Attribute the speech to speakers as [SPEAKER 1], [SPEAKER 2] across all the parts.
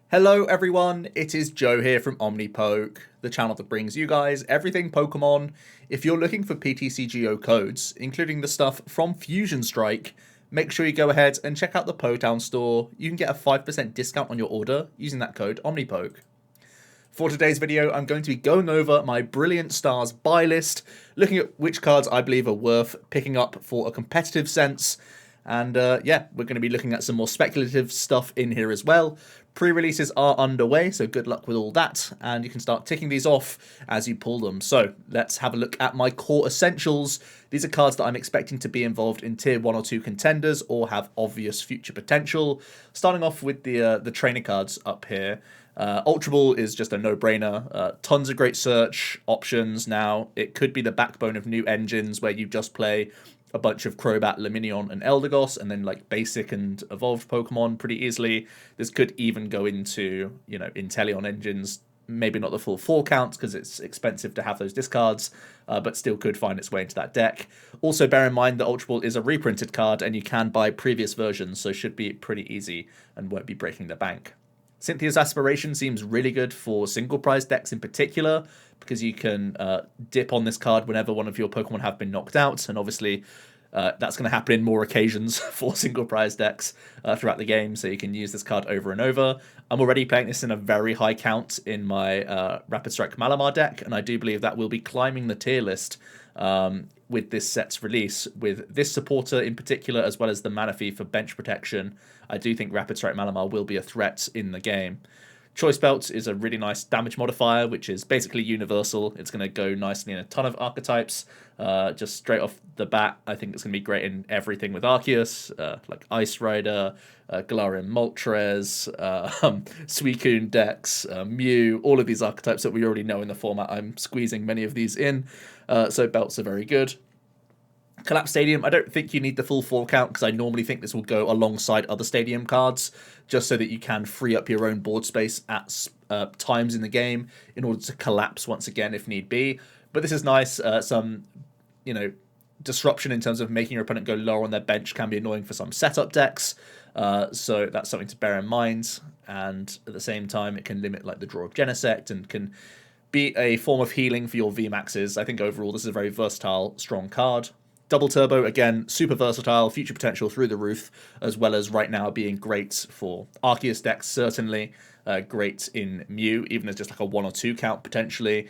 [SPEAKER 1] Hello everyone, it is Joe here from Omnipoke, the channel that brings you guys everything Pokemon. If you're looking for PTCGO codes, including the stuff from Fusion Strike, make sure you go ahead and check out the Potown store. You can get a 5% discount on your order using that code Omnipoke. For today's video, I'm going to be going over my Brilliant Stars buy list, looking at which cards I believe are worth picking up for a competitive sense. And yeah, we're going to be looking at some more speculative stuff in here as well. Pre-releases are underway, so good luck with all that. And you can start ticking these off as you pull them. So let's have a look at my core essentials. These are cards that I'm expecting to be involved in tier 1 or 2 contenders or have obvious future potential. Starting off with the trainer cards up here. Ultra Ball is just a no-brainer. Tons of great search options now. It could be the backbone of new engines where you just play a bunch of Crobat, Luminion, and Eldegoss, and then like basic and evolved Pokemon pretty easily. This could even go into, Inteleon engines. Maybe not the full 4 counts because it's expensive to have those discards, but still could find its way into that deck. Also, bear in mind that Ultra Ball is a reprinted card, and you can buy previous versions, so should be pretty easy and won't be breaking the bank. Cynthia's Aspiration seems really good for single prize decks in particular, because you can dip on this card whenever one of your Pokemon have been knocked out, and obviously that's going to happen in more occasions for single prize decks throughout the game, so you can use this card over and over. I'm already playing this in a very high count in my Rapid Strike Malamar deck, and I do believe that will be climbing the tier list with this set's release. With this supporter in particular, as well as the Manaphy for bench protection, I do think Rapid Strike Malamar will be a threat in the game. Choice Belt is a really nice damage modifier, which is basically universal. It's going to go nicely in a ton of archetypes. Just straight off the bat, I think it's going to be great in everything with Arceus, like Ice Rider, Galarian Moltres, Suicune Dex, Mew, all of these archetypes that we already know in the format. I'm squeezing many of these in, so belts are very good. Collapse Stadium, I don't think you need the full 4 count because I normally think this will go alongside other stadium cards just so that you can free up your own board space at times in the game in order to collapse once again if need be. But this is nice. Some, disruption in terms of making your opponent go lower on their bench can be annoying for some setup decks. So that's something to bear in mind. And at the same time, it can limit like the draw of Genesect and can be a form of healing for your VMAXs. I think overall this is a very versatile, strong card. Double Turbo, again, super versatile, future potential through the roof, as well as right now being great for Arceus decks, certainly. Great in Mew, even as just like a 1 or 2 count potentially.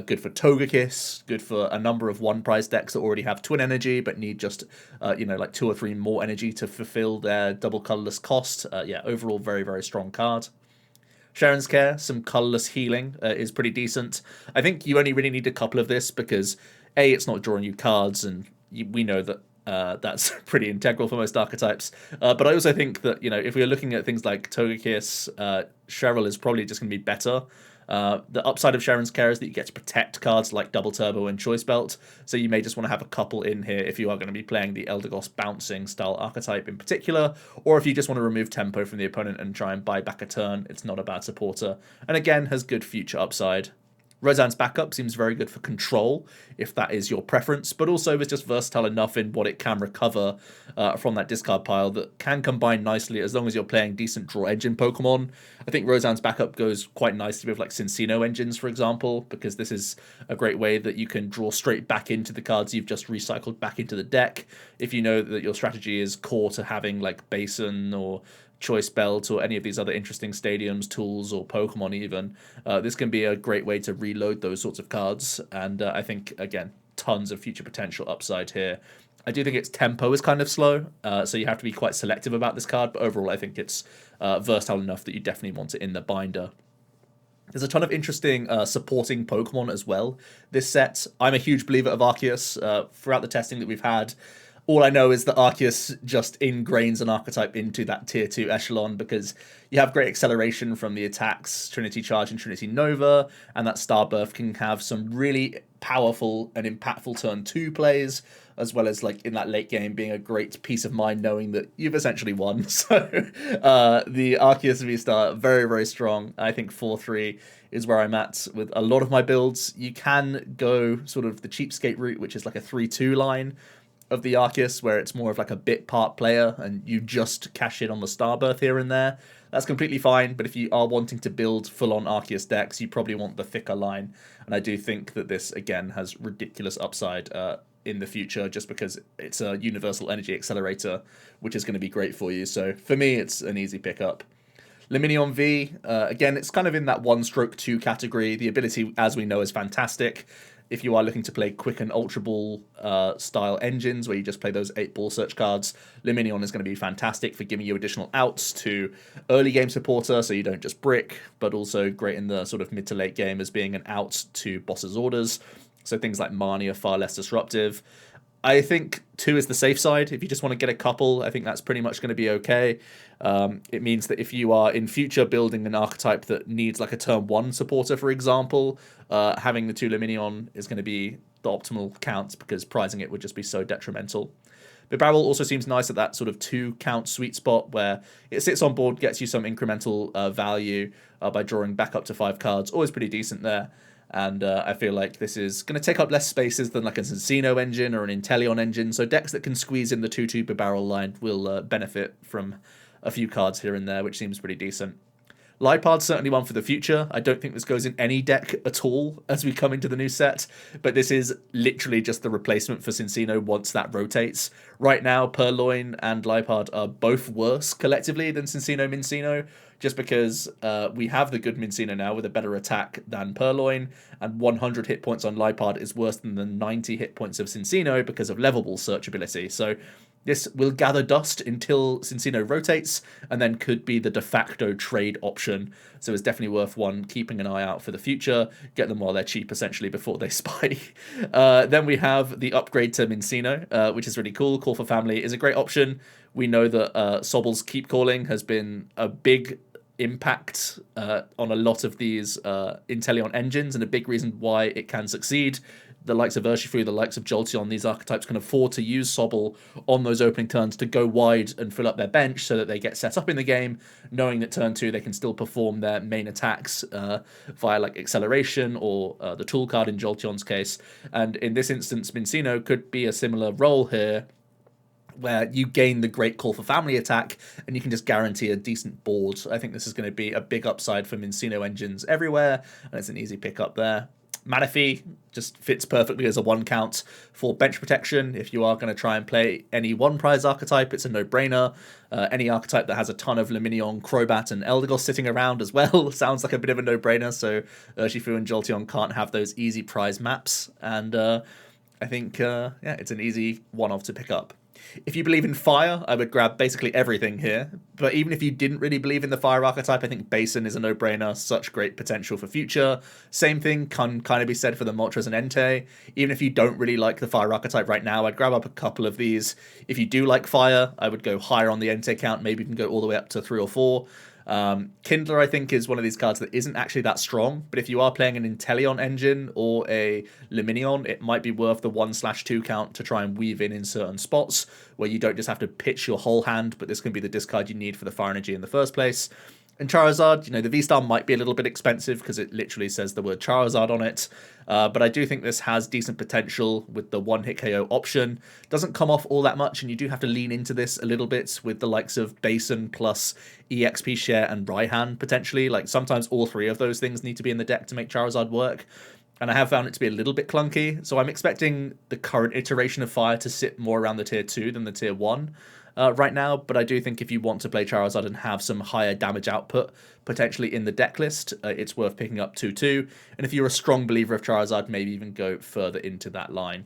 [SPEAKER 1] Good for Togekiss, good for a number of 1-prize decks that already have Twin Energy, but need just, like 2 or 3 more energy to fulfill their double colorless cost. Yeah, overall, very, very strong card. Sharon's Care, some colorless healing is pretty decent. I think you only really need a couple of this because, A, it's not drawing you cards, and we know that that's pretty integral for most archetypes. But I also think that, if we're looking at things like Togekiss, Cheryl is probably just going to be better. The upside of Sharon's Care is that you get to protect cards like Double Turbo and Choice Belt, so you may just want to have a couple in here if you are going to be playing the Eldegoss bouncing style archetype in particular, or if you just want to remove tempo from the opponent and try and buy back a turn. It's not a bad supporter, and again, has good future upside. Roseanne's Backup seems very good for control, if that is your preference, but also is just versatile enough in what it can recover from that discard pile that can combine nicely as long as you're playing decent draw engine Pokemon. I think Roseanne's Backup goes quite nicely with like Cincino engines, for example, because this is a great way that you can draw straight back into the cards you've just recycled back into the deck. If you know that your strategy is core to having like Basin or Choice Belt or any of these other interesting stadiums, tools, or Pokemon even, this can be a great way to reload those sorts of cards, and I think, again, tons of future potential upside here. I do think its tempo is kind of slow, so you have to be quite selective about this card, but overall I think it's versatile enough that you definitely want it in the binder. There's a ton of interesting supporting Pokemon as well this set. I'm a huge believer of Arceus. Throughout the testing that we've had, all I know is that Arceus just ingrains an archetype into that tier 2 echelon because you have great acceleration from the attacks, Trinity Charge and Trinity Nova, and that Starbirth can have some really powerful and impactful turn 2 plays, as well as like in that late game being a great peace of mind knowing that you've essentially won. So the Arceus V-Star, very, very strong. I think 4-3 is where I'm at with a lot of my builds. You can go sort of the cheapskate route, which is like a 3-2 line of the Arceus, where it's more of like a bit part player and you just cash in on the Starbirth here and there. that's completely fine. But if you are wanting to build full-on Arceus decks, you probably want the thicker line. And I do think that this, again, has ridiculous upside in the future, just because it's a universal energy accelerator, which is going to be great for you. So for me, it's an easy pickup. Luminion V, again, it's kind of in that 1/2 category. The ability, as we know, is fantastic. If you are looking to play quick and Ultra Ball style engines, where you just play those 8-ball search cards, Luminion is going to be fantastic for giving you additional outs to early game supporter, so you don't just brick, but also great in the sort of mid to late game as being an out to boss's orders. So things like Marnie are far less disruptive. I think 2 is the safe side. If you just want to get a couple, I think that's pretty much going to be okay. It means that if you are in future building an archetype that needs like a turn 1 supporter, for example, having the 2 Luminion is going to be the optimal count, because prizing it would just be so detrimental. Bibarel also seems nice at that sort of 2 count sweet spot, where it sits on board, gets you some incremental value by drawing back up to 5 cards. Always pretty decent there. And I feel like this is going to take up less spaces than like a Cincino engine or an Inteleon engine. So decks that can squeeze in the 2/2 Bibarel line will benefit from a few cards here and there, which seems pretty decent. Lipard's certainly one for the future. I don't think this goes in any deck at all as we come into the new set, but this is literally just the replacement for Cincino once that rotates. Right now, Purloin and Lipard are both worse collectively than Cincino Mincino, just because we have the good Mincino now with a better attack than Purloin, and 100 hit points on Lipard is worse than the 90 hit points of Cincino because of Levelable searchability. So this will gather dust until Cincino rotates, and then could be the de facto trade option. So it's definitely worth one keeping an eye out for the future. Get them while they're cheap, essentially, before they spike. Then we have the upgrade to Mincino, which is really cool. Call for Family is a great option. We know that Sobble's Keep Calling has been a big impact on a lot of these Inteleon engines, and a big reason why it can succeed. The likes of Urshifu, the likes of Jolteon, these archetypes can afford to use Sobble on those opening turns to go wide and fill up their bench so that they get set up in the game, knowing that turn 2 they can still perform their main attacks via like acceleration or the tool card in Jolteon's case. And in this instance, Mincino could be a similar role here, where you gain the great Call for Family attack and you can just guarantee a decent board. I think this is going to be a big upside for Mincino engines everywhere, and it's an easy pickup there. Manaphy just fits perfectly as a 1 count for bench protection. If you are going to try and play any 1 prize archetype, it's a no-brainer. Any archetype that has a ton of Luminion, Crobat, and Eldegoss sitting around as well sounds like a bit of a no-brainer, so Urshifu and Jolteon can't have those easy prize maps, and I think it's an easy one-off to pick up. If you believe in fire, I would grab basically everything here. But even if you didn't really believe in the fire archetype, I think Basin is a no-brainer. Such great potential for future. Same thing can kind of be said for the Moltres and Entei. Even if you don't really like the fire archetype right now, I'd grab up a couple of these. If you do like fire, I would go higher on the Entei count. Maybe you can go all the way up to 3 or 4. Kindler, I think, is one of these cards that isn't actually that strong, but if you are playing an Inteleon engine or a Luminion, it might be worth the 1/2 count to try and weave in certain spots where you don't just have to pitch your whole hand, but this can be the discard you need for the fire energy in the first place. And Charizard, the V-Star might be a little bit expensive because it literally says the word Charizard on it. But I do think this has decent potential with the 1-hit KO option. Doesn't come off all that much, and you do have to lean into this a little bit with the likes of Basin plus EXP Share and Raihan, potentially. Like, sometimes all 3 of those things need to be in the deck to make Charizard work. And I have found it to be a little bit clunky, so I'm expecting the current iteration of Fire to sit more around the tier 2 than the tier 1. Right now, but I do think if you want to play Charizard and have some higher damage output potentially in the deck list, it's worth picking up 2/2. And if you're a strong believer of Charizard, maybe even go further into that line.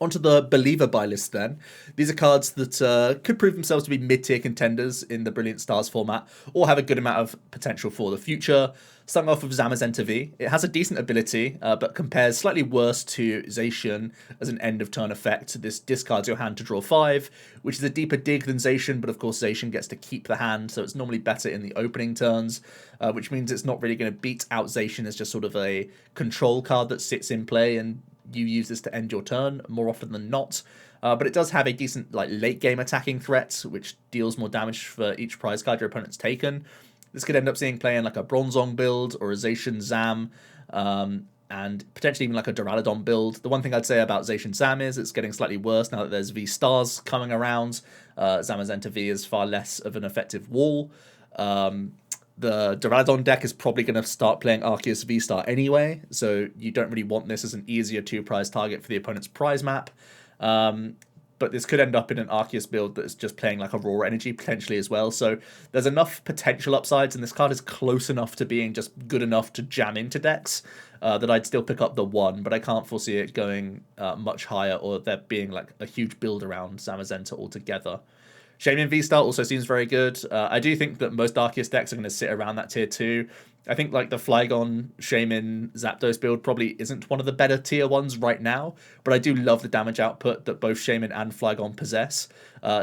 [SPEAKER 1] Onto the Believer buy list then. These are cards that could prove themselves to be mid-tier contenders in the Brilliant Stars format, or have a good amount of potential for the future. Starting off with Zamazenta V. It has a decent ability, but compares slightly worse to Zacian as an end-of-turn effect. This discards your hand to draw 5, which is a deeper dig than Zacian, but of course Zacian gets to keep the hand, so it's normally better in the opening turns, which means it's not really going to beat out Zacian as just sort of a control card that sits in play and you use this to end your turn more often than not. But it does have a decent late game attacking threat, which deals more damage for each prize card your opponent's taken. This could end up seeing play in like a Bronzong build or a Zacian Zam, and potentially even like a Duraludon build. The one thing I'd say about Zacian Zam is it's getting slightly worse now that there's V-Stars coming around. Zamazenta V is far less of an effective wall. The Duraludon deck is probably going to start playing Arceus V-Star anyway, so you don't really want this as an easier 2-prize target for the opponent's prize map. But this could end up in an Arceus build that's just playing like a raw energy potentially as well. So there's enough potential upsides, and this card is close enough to being just good enough to jam into decks that I'd still pick up the 1, but I can't foresee it going much higher or there being like a huge build around Zamazenta altogether. Shaymin V-Star also seems very good. I do think that most Arceus decks are going to sit around that tier 2. I think like the Flygon, Shaymin, Zapdos build probably isn't one of the better tier 1s right now, but I do love the damage output that both Shaymin and Flygon possess.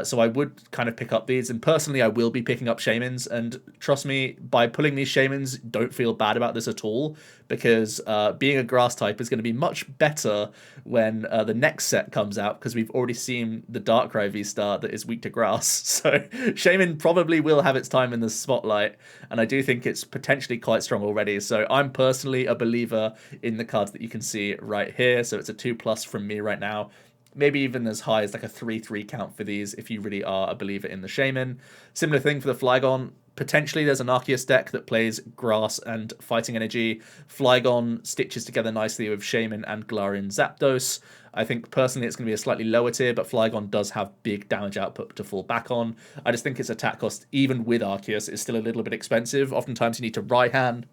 [SPEAKER 1] So I would kind of pick up these, and personally I will be picking up Shaymins, and trust me, by pulling these Shaymins, don't feel bad about this at all, because being a grass type is going to be much better when the next set comes out, because we've already seen the Darkrai V-Star that is weak to grass. So Shaymin probably will have its time in the spotlight, and I do think it's potentially quite strong already. So I'm personally a believer in the cards that you can see right here. So it's a 2+ from me right now. Maybe even as high as like a 3-3 count for these if you really are a believer in the Shaymin. Similar thing for the Flygon. Potentially there's an Arceus deck that plays grass and fighting energy. Flygon stitches together nicely with Shaymin and Galarian Zapdos. I think personally it's going to be a slightly lower tier, but Flygon does have big damage output to fall back on. I just think its attack cost, even with Arceus, is still a little bit expensive. Oftentimes you need to Raihan,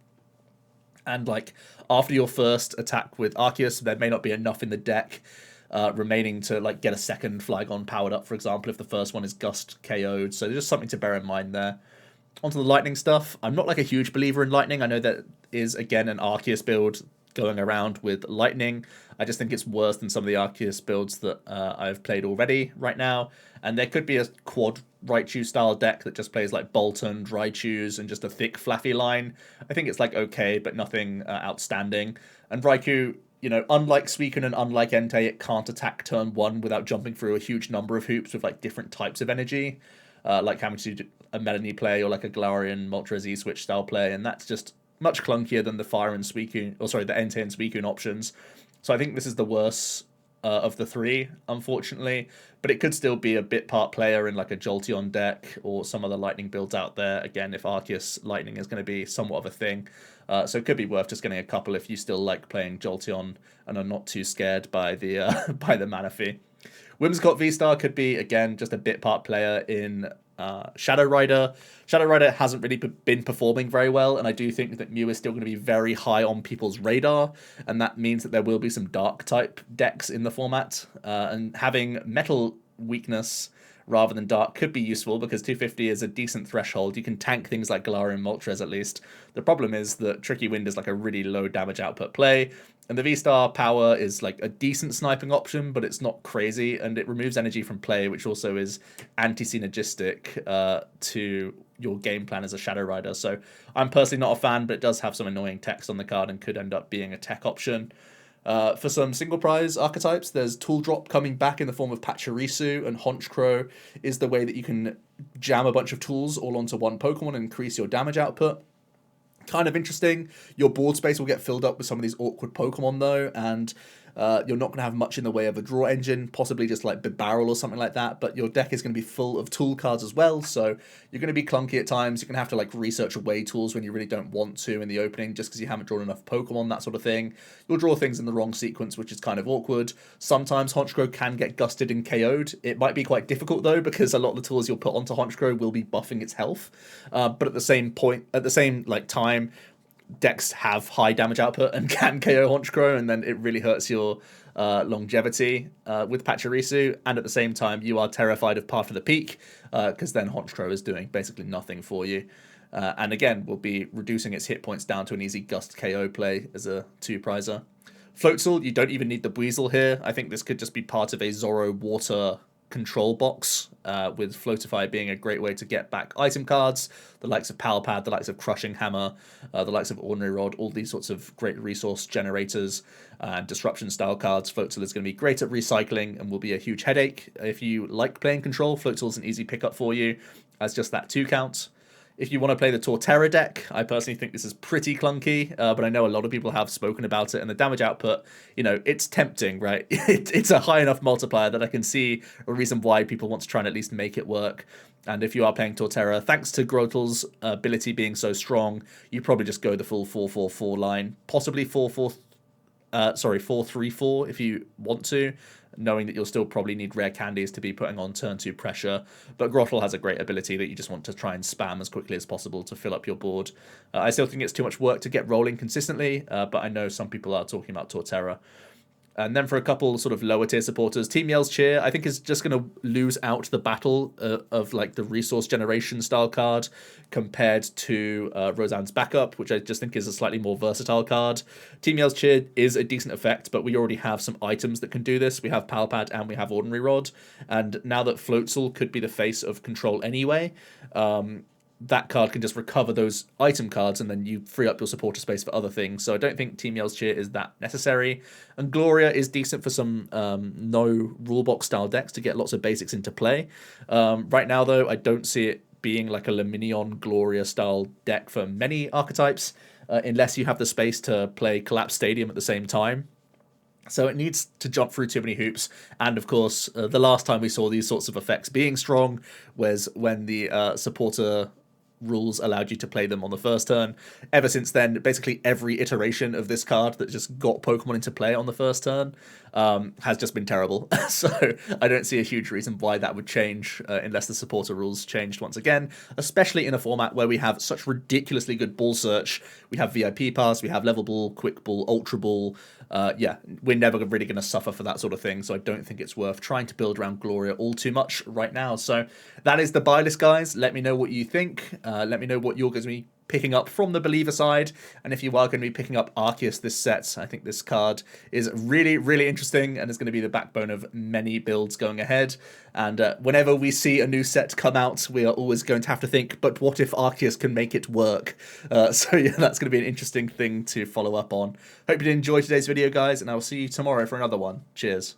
[SPEAKER 1] and like after your first attack with Arceus, there may not be enough in the deck remaining to like get a second Flygon powered up, for example, if the first one is Gust KO'd. So there's just something to bear in mind there. Onto the Lightning stuff. I'm not like a huge believer in Lightning. I know that is, again, an Arceus build going around with Lightning. I just think it's worse than some of the Arceus builds that I've played already right now. And there could be a quad Raichu style deck that just plays like Bolton, Raichus, and just a thick fluffy line. I think it's like okay, but nothing outstanding. And Raichu, you know, unlike Suicune and unlike Entei, it can't attack turn 1 without jumping through a huge number of hoops with like different types of energy. Like having to do a Melanie play or like a Galarian Moltres Z-Switch style play, and that's just much clunkier than the Fire and Suicune, or sorry, the Entei and Suicune options. So I think this is the worst of the 3, unfortunately, but it could still be a bit part player in like a Jolteon deck or some other Lightning builds out there, again, if Arceus Lightning is going to be somewhat of a thing. So it could be worth just getting a couple if you still like playing Jolteon and are not too scared by the by the mana fee. Whimsicott V-Star could be, again, just a bit part player in Shadow Rider. Shadow Rider hasn't really been performing very well, and I do think that Mew is still going to be very high on people's radar, and that means that there will be some dark type decks in the format, and having metal weakness rather than dark could be useful because 250 is a decent threshold. You can tank things like Galarian Moltres at least. The problem is that Tricky Wind is like a really low damage output play, and the V-Star power is like a decent sniping option, but it's not crazy, and it removes energy from play, which also is anti-synergistic to your game plan as a Shadow Rider. So I'm personally not a fan, but it does have some annoying text on the card and could end up being a tech option. For some single prize archetypes, there's Tool Drop coming back in the form of Pachirisu, and Honchkrow is the way that you can jam a bunch of tools all onto one Pokemon and increase your damage output. Kind of interesting. Your board space will get filled up with some of these awkward Pokemon though, and you're not going to have much in the way of a draw engine, possibly just like Barrel or something like that, but your deck is going to be full of tool cards as well, so you're going to be clunky at times. You're going to have to like research away tools when you really don't want to in the opening just because you haven't drawn enough Pokemon, that sort of thing. You'll draw things in the wrong sequence, which is kind of awkward. Sometimes Honchkrow can get gusted and KO'd. It might be quite difficult though, because a lot of the tools you'll put onto Honchkrow will be buffing its health, but at the same time, decks have high damage output and can KO Honchkrow, and then it really hurts your longevity with Pachirisu, and at the same time you are terrified of Path of the Peak, because then Honchkrow is doing basically nothing for you, and again will be reducing its hit points down to an easy Gust KO play as a 2-prizer. Floatzel, you don't even need the Buizel here. I think this could just be part of a Zoro Water control box, with Floatify being a great way to get back item cards, the likes of Palpad, the likes of Crushing Hammer, the likes of Ordinary Rod, all these sorts of great resource generators and disruption style cards. Floatzel is going to be great at recycling and will be a huge headache. If you like playing control, Floatzel is an easy pickup for you as just that 2 count. If you want to play the Torterra deck, I personally think this is pretty clunky, but I know a lot of people have spoken about it, and the damage output, you know, it's tempting, right? It's a high enough multiplier that I can see a reason why people want to try and at least make it work. And if you are playing Torterra, thanks to Grotl's ability being so strong, you probably just go the full 4-4-4 line, possibly 4-3-4 if you want to, knowing that you'll still probably need rare candies to be putting on turn 2 pressure. But Grottle has a great ability that you just want to try and spam as quickly as possible to fill up your board. I still think it's too much work to get rolling consistently, but I know some people are talking about Torterra. And then for a couple sort of lower tier supporters, Team Yell's Cheer, I think, is just going to lose out the battle of like the resource generation style card compared to Roseanne's Backup, which I just think is a slightly more versatile card. Team Yell's Cheer is a decent effect, but we already have some items that can do this. We have Pal Pad and we have Ordinary Rod. And now that Floatzel could be the face of control anyway, that card can just recover those item cards and then you free up your supporter space for other things. So I don't think Team Yell's Cheer is that necessary. And Gloria is decent for some no rulebox style decks to get lots of basics into play. Right now, though, I don't see it being like a Luminion Gloria style deck for many archetypes, unless you have the space to play Collapse Stadium at the same time. So it needs to jump through too many hoops. And of course, the last time we saw these sorts of effects being strong was when the supporter rules allowed you to play them on the first turn. Ever since then, basically every iteration of this card that just got Pokemon into play on the first turn has just been terrible. So I don't see a huge reason why that would change unless the supporter rules changed once again, especially in a format where we have such ridiculously good ball search. We have VIP Pass, we have Level Ball, Quick Ball, Ultra Ball. Yeah, we're never really going to suffer for that sort of thing, so I don't think it's worth trying to build around Gloria all too much right now. So that is the buy list, guys. Let me know what you think. Let me know what you're going to be picking up from the Believer side, and if you are going to be picking up Arceus this set, I think this card is really, really interesting and is going to be the backbone of many builds going ahead. And whenever we see a new set come out, we are always going to have to think, but what if Arceus can make it work? So yeah, that's going to be an interesting thing to follow up on. Hope you did enjoy today's video, guys, and I will see you tomorrow for another one. Cheers.